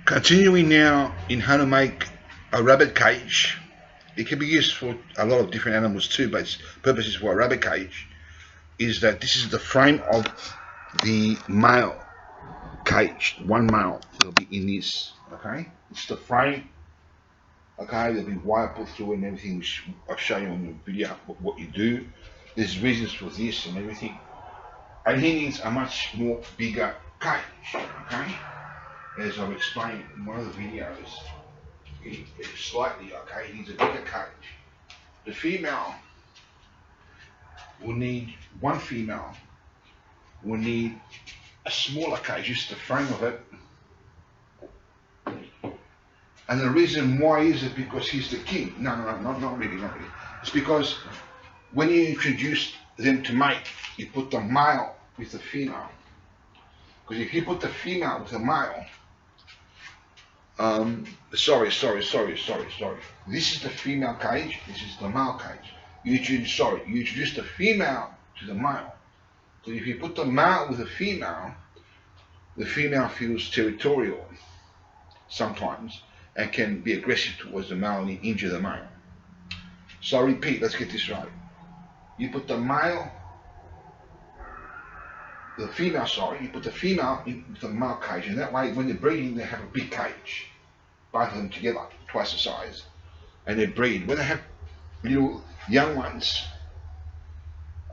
Continuing now in how to make a rabbit cage. It can be used for a lot of different animals too, but its purpose is for a rabbit cage is that this is the frame of the male cage. One male will be in this, okay? It's the frame, okay? There'll be wire put through and everything, which I'll show you on the video what you do. There's reasons for this and everything. And he needs a much more bigger cage, okay? As I've explained in one of the videos, slightly, okay, he needs a bigger cage. The female will need, one female will need a smaller cage, just the frame of it. And the reason why is it because he's the king? No, not really. It's because when you introduce them to mate, you put the male with the female. Because if you put the female with the male, sorry. This is the female cage, this is the male cage. You introduce the female to the male. So if you put the male with the female feels territorial sometimes and can be aggressive towards the male and injure the male. So I repeat, let's get this right. You put the female, you put the female in the male cage, and that way when they're breeding they have a big cage. Both of them together, twice the size. And they breed. When they have little young ones,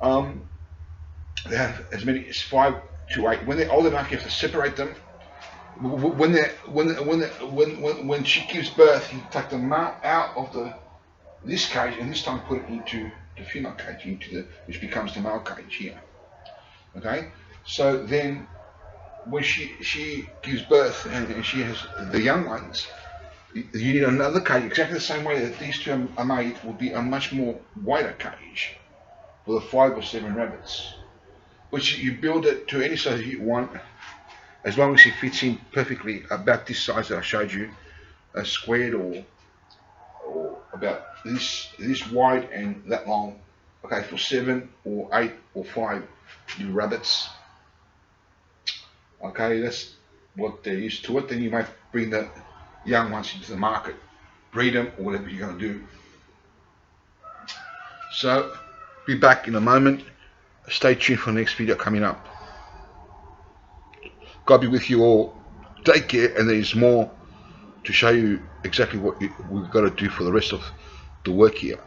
they have as many as 5 to 8. When they're old enough, you have to separate them. When she gives birth, you take the male out of this cage and this time put it into the female cage, which becomes the male cage here. Okay, so then when she gives birth and she has the young ones, you need another cage exactly the same way that these two are made. Will be a much more wider cage for the 5 or 7 rabbits, which you build it to any size you want, as long as it fits in perfectly about this size that I showed you, squared or about this wide and that long. Okay, for 7 or 8 or 5 new rabbits. Okay, that's what they're used to it. Then you might bring the young ones into the market, breed them or whatever you're going to do. So, be back in a moment. Stay tuned for the next video coming up. God be with you all. Take care, and there's more to show you exactly what we've got to do for the rest of the work here.